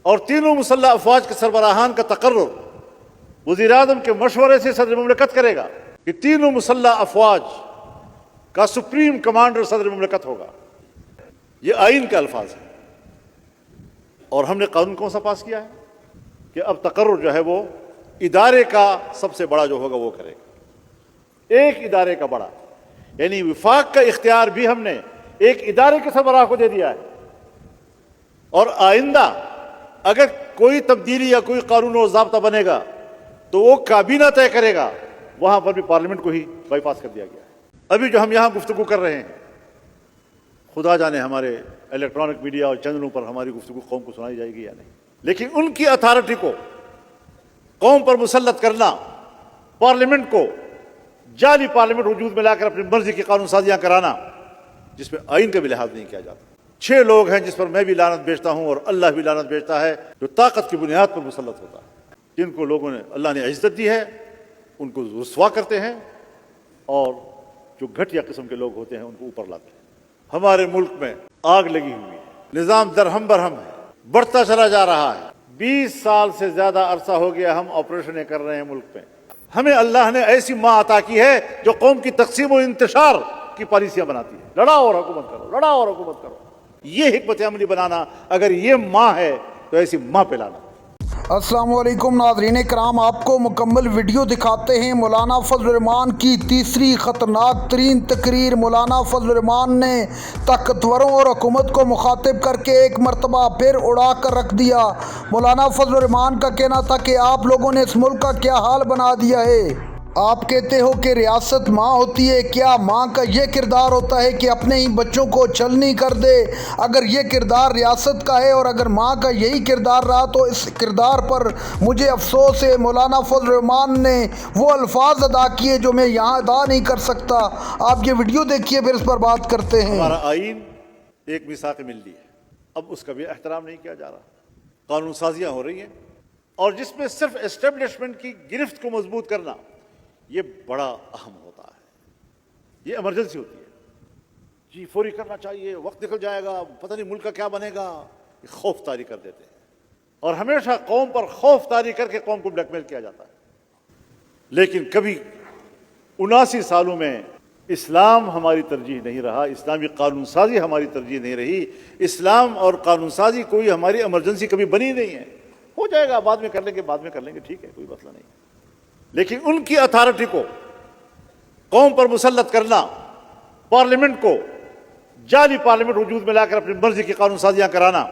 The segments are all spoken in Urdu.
اور تینوں مسلح افواج کے سربراہان کا تقرر وزیر اعظم کے مشورے سے صدر مملکت کرے گا کہ تینوں مسلح افواج کا سپریم کمانڈر صدر مملکت ہوگا۔ یہ آئین کے الفاظ ہیں، اور ہم نے قانون کون سا پاس کیا ہے کہ اب تقرر جو ہے وہ ادارے کا سب سے بڑا جو ہوگا وہ کرے گا، ایک ادارے کا بڑا، یعنی وفاق کا اختیار بھی ہم نے ایک ادارے کے سربراہ کو دے دیا ہے۔ اور آئندہ اگر کوئی تبدیلی یا کوئی قانون و ضابطہ بنے گا تو وہ کابینہ طے کرے گا، وہاں پر بھی پارلیمنٹ کو ہی بائی پاس کر دیا گیا ہے۔ ابھی جو ہم یہاں گفتگو کر رہے ہیں، خدا جانے ہمارے الیکٹرانک میڈیا اور چینلوں پر ہماری گفتگو قوم کو سنائی جائے گی یا نہیں، لیکن ان کی اتھارٹی کو قوم پر مسلط کرنا، پارلیمنٹ کو جعلی پارلیمنٹ وجود میں لا کر اپنی مرضی کی قانون سازیاں کرانا، جس میں آئین کا بھی لحاظ نہیں کیا جاتا۔ 6 لوگ ہیں جس پر میں بھی لعنت بھیجتا ہوں اور اللہ بھی لعنت بھیجتا ہے، جو طاقت کی بنیاد پر مسلط ہوتا ہے، جن کو لوگوں نے اللہ نے عزت دی ہے ان کو رسوا کرتے ہیں، اور جو گھٹیا قسم کے لوگ ہوتے ہیں ان کو اوپر لاتے ہیں۔ ہمارے ملک میں آگ لگی ہوئی ہے، نظام درہم برہم ہے، بڑھتا چلا جا رہا ہے۔ 20 سال سے زیادہ عرصہ ہو گیا ہم آپریشنیں کر رہے ہیں ملک میں۔ ہمیں اللہ نے ایسی ماں عطا کی ہے جو قوم کی تقسیم و انتشار کی پالیسیاں بناتی ہے، لڑاؤ اور حکومت کرو، لڑاؤ اور حکومت کرو۔ یہ حکمت عملی بنانا، اگر یہ ماں ہے تو ایسی ماں پہ لانا۔ السلام علیکم ناظرین کرام، آپ کو مکمل ویڈیو دکھاتے ہیں مولانا فضل الرحمان کی تیسری خطرناک ترین تقریر۔ مولانا فضل الرحمان نے طاقتوروں اور حکومت کو مخاطب کر کے ایک مرتبہ پھر اڑا کر رکھ دیا۔ مولانا فضل الرحمان کا کہنا تھا کہ آپ لوگوں نے اس ملک کا کیا حال بنا دیا ہے۔ آپ کہتے ہو کہ ریاست ماں ہوتی ہے، کیا ماں کا یہ کردار ہوتا ہے کہ اپنے ہی بچوں کو چھلنی کر دے؟ اگر یہ کردار ریاست کا ہے اور اگر ماں کا یہی کردار رہا تو اس کردار پر مجھے افسوس ہے۔ مولانا فضل الرحمان نے وہ الفاظ ادا کیے جو میں یہاں ادا نہیں کر سکتا۔ آپ یہ ویڈیو دیکھیے پھر اس پر بات کرتے ہیں۔ ہمارا آئین ایک میثاق ملی ہے، اب اس کا بھی احترام نہیں کیا جا رہا، قانون سازیاں ہو رہی ہیں، اور جس میں صرف اسٹیبلشمنٹ کی گرفت کو مضبوط کرنا یہ بڑا اہم ہوتا ہے۔ یہ ایمرجنسی ہوتی ہے، جی فوری کرنا چاہیے، وقت نکل جائے گا، پتہ نہیں ملک کا کیا بنے گا، یہ خوف طاری کر دیتے ہیں، اور ہمیشہ قوم پر خوف طاری کر کے قوم کو بلیک میل کیا جاتا ہے۔ لیکن کبھی 79 سالوں میں اسلام ہماری ترجیح نہیں رہا، اسلامی قانون سازی ہماری ترجیح نہیں رہی، اسلام اور قانون سازی کوئی ہماری ایمرجنسی کبھی بنی نہیں ہے۔ ہو جائے گا، بعد میں کر لیں گے، بعد میں کر لیں گے، ٹھیک ہے، کوئی مسئلہ نہیں، لیکن ان کی اتھارٹی کو قوم پر مسلط کرنا، پارلیمنٹ کو جعلی پارلیمنٹ وجود میں لا کر اپنی مرضی کی قانون سازیاں کرانا،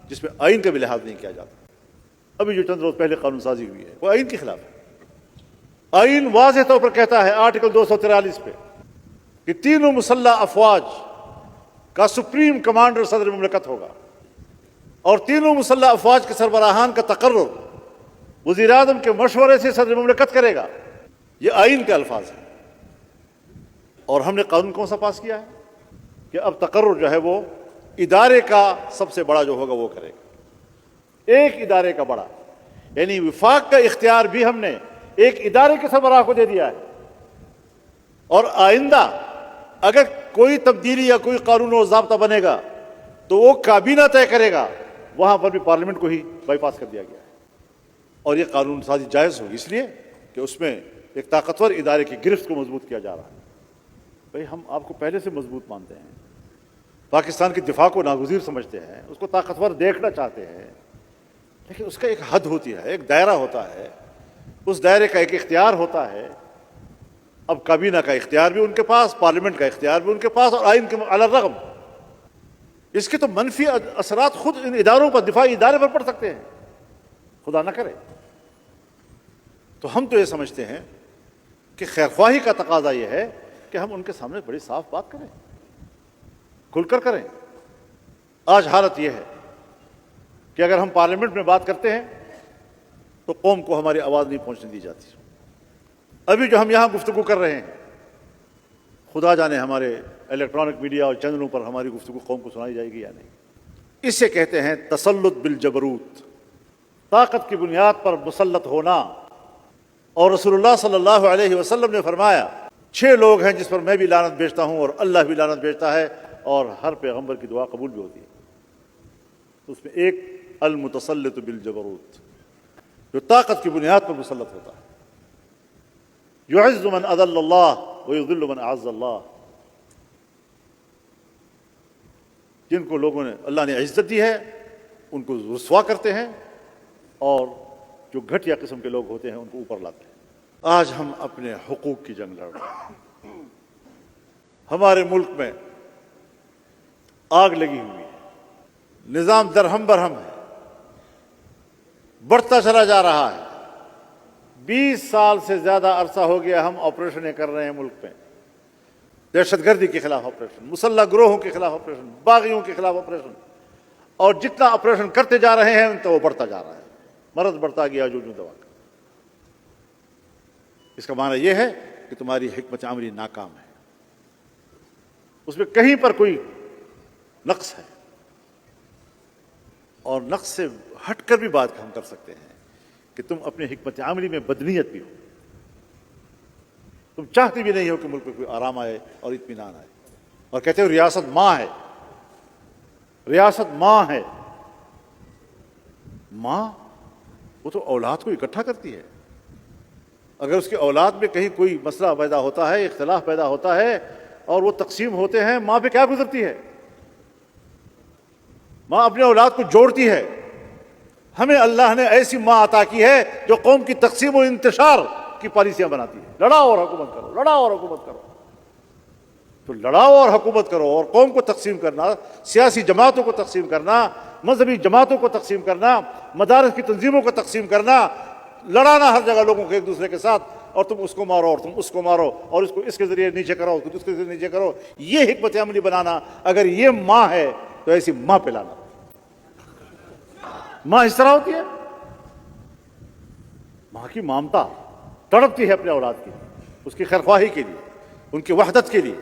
جس میں آئین کا بھی لحاظ نہیں کیا جاتا۔ ابھی جو چند روز پہلے قانون سازی ہوئی ہے وہ آئین کے خلاف ہے۔ آئین واضح طور پر کہتا ہے آرٹیکل 243 پہ کہ تینوں مسلح افواج کا سپریم کمانڈر صدر مملکت ہوگا، اور تینوں مسلح افواج کے سربراہان کا تقرر وزیر اعظم کے مشورے سے صدر مملکت کرے گا۔ یہ آئین کے الفاظ ہیں، اور ہم نے قانون کون سا پاس کیا ہے کہ اب تقرر جو ہے وہ ادارے کا سب سے بڑا جو ہوگا وہ کرے گا، ایک ادارے کا بڑا، یعنی وفاق کا اختیار بھی ہم نے ایک ادارے کے سربراہ کو دے دیا ہے۔ اور آئندہ اگر کوئی تبدیلی یا کوئی قانون و ضابطہ بنے گا تو وہ کابینہ طے کرے گا، وہاں پر بھی پارلیمنٹ کو ہی بائی پاس کر دیا گیا ہے۔ اور یہ قانون سازی جائز ہوگی اس لیے کہ اس میں ایک طاقتور ادارے کی گرفت کو مضبوط کیا جا رہا ہے۔ بھئی ہم آپ کو پہلے سے مضبوط مانتے ہیں، پاکستان کے دفاع کو ناگزیر سمجھتے ہیں، اس کو طاقتور دیکھنا چاہتے ہیں، لیکن اس کا ایک حد ہوتی ہے، ایک دائرہ ہوتا ہے، اس دائرے کا ایک اختیار ہوتا ہے۔ اب کابینہ کا اختیار بھی ان کے پاس، پارلیمنٹ کا اختیار بھی ان کے پاس، اور آئین کے علی الرغم اس کے تو منفی اثرات خود ان اداروں پر، دفاعی ادارے پر پڑ سکتے ہیں، خدا نہ کرے۔ تو ہم تو یہ سمجھتے ہیں کہ خیرخواہی کا تقاضا یہ ہے کہ ہم ان کے سامنے بڑی صاف بات کریں، کھل کر کریں۔ آج حالت یہ ہے کہ اگر ہم پارلیمنٹ میں بات کرتے ہیں تو قوم کو ہماری آواز نہیں پہنچنے دی جاتی۔ ابھی جو ہم یہاں گفتگو کر رہے ہیں، خدا جانے ہمارے الیکٹرانک میڈیا اور چینلوں پر ہماری گفتگو قوم کو سنائی جائے گی یا نہیں۔ اسے کہتے ہیں تسلط بالجبروت، طاقت کی بنیاد پر مسلط ہونا۔ اور رسول اللہ صلی اللہ علیہ وسلم نے فرمایا 6 لوگ ہیں جس پر میں بھی لعنت بھیجتا ہوں اور اللہ بھی لعنت بھیجتا ہے، اور ہر پیغمبر کی دعا قبول بھی ہوتی ہے۔ تو اس میں ایک المتسلط بالجبروت، جو طاقت کی بنیاد پر مسلط ہوتا ہے، یعز من اذل اللہ ویذل من اعز اللہ، جن کو لوگوں نے اللہ نے عزت دی ہے ان کو رسوا کرتے ہیں، اور جو گھٹیا قسم کے لوگ ہوتے ہیں ان کو اوپر لاتے ہیں۔ آج ہم اپنے حقوق کی جنگ لڑ رہے ہیں، ہمارے ملک میں آگ لگی ہوئی ہے، نظام درہم برہم ہے، بڑھتا چلا جا رہا ہے۔ 20 سال سے زیادہ عرصہ ہو گیا ہم آپریشنیں کر رہے ہیں ملک میں، دہشت گردی کے خلاف آپریشن، مسلح گروہوں کے خلاف آپریشن، باغیوں کے خلاف آپریشن، اور جتنا آپریشن کرتے جا رہے ہیں تو وہ بڑھتا جا رہا ہے، مرض بڑھتا گیا جو دوا کا۔ اس کا معنی یہ ہے کہ تمہاری حکمت عملی ناکام ہے، اس میں کہیں پر کوئی نقص ہے، اور نقص سے ہٹ کر بھی بات ہم کر سکتے ہیں کہ تم اپنے حکمت عملی میں بدنیت بھی ہو، تم چاہتے بھی نہیں ہو کہ ملک میں کوئی آرام آئے اور اطمینان آئے، اور کہتے ہو ریاست ماں ہے، ریاست ماں ہے۔ ماں وہ تو اولاد کو اکٹھا کرتی ہے، اگر اس کی اولاد میں کہیں کوئی مسئلہ پیدا ہوتا ہے، اختلاف پیدا ہوتا ہے اور وہ تقسیم ہوتے ہیں، ماں پہ کیا گزرتی ہے؟ ماں اپنے اولاد کو جوڑتی ہے۔ ہمیں اللہ نے ایسی ماں عطا کی ہے جو قوم کی تقسیم و انتشار کی پالیسیاں بناتی ہے، لڑاؤ اور حکومت کرو، لڑاؤ اور حکومت کرو۔ تو لڑاؤ اور حکومت کرو، اور قوم کو تقسیم کرنا، سیاسی جماعتوں کو تقسیم کرنا، مذہبی جماعتوں کو تقسیم کرنا، مدارس کی تنظیموں کو تقسیم کرنا، لڑانا ہر جگہ لوگوں کو ایک دوسرے کے ساتھ، اور تم اس کو مارو اور تم اس کو مارو، اور اس کو اس کے ذریعے نیچے کرو، اس کو اس کے ذریعے نیچے کرو، یہ حکمت عملی بنانا اگر یہ ماں ہے تو ایسی ماں پہ لانا۔ ماں اس طرح ہوتی ہے، ماں کی مامتا تڑپتی ہے اپنے اولاد کی، اس کی خیرخواہی کے لیے، ان کی وحدت کے لیے،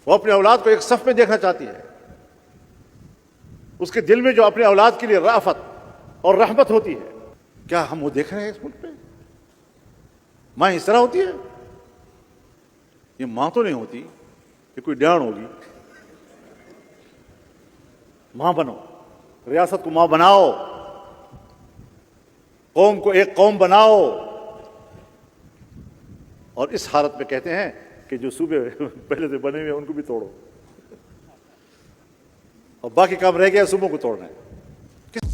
وہ اپنے اولاد کو ایک صف میں دیکھنا چاہتی ہے، اس کے دل میں جو اپنے اولاد کے لیے رأفت اور رحمت ہوتی ہے۔ کیا ہم وہ دیکھ رہے ہیں اس ملک میں؟ ماں اس طرح ہوتی ہے؟ یہ ماں تو نہیں ہوتی، یہ کوئی ڈیان ہوگی۔ ماں بنو، ریاست کو ماں بناؤ، قوم کو ایک قوم بناؤ، اور اس حالت میں کہتے ہیں کہ جو صوبے پہلے سے بنے ہوئے ان کو بھی توڑو، اور باقی کام رہ گیا صوبوں کو توڑنا ہے۔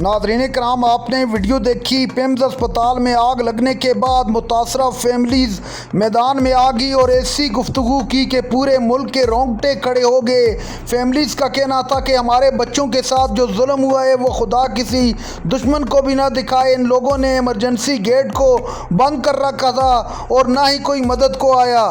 ناظرین کرام، آپ نے ویڈیو دیکھی، پیمز اسپتال میں آگ لگنے کے بعد متاثرہ فیملیز میدان میں آ گئی اور ایسی گفتگو کی کہ پورے ملک کے رونگٹے کھڑے ہو گئے۔ فیملیز کا کہنا تھا کہ ہمارے بچوں کے ساتھ جو ظلم ہوا ہے وہ خدا کسی دشمن کو بھی نہ دکھائے، ان لوگوں نے ایمرجنسی گیٹ کو بند کر رکھا تھا اور نہ ہی کوئی مدد کو آیا۔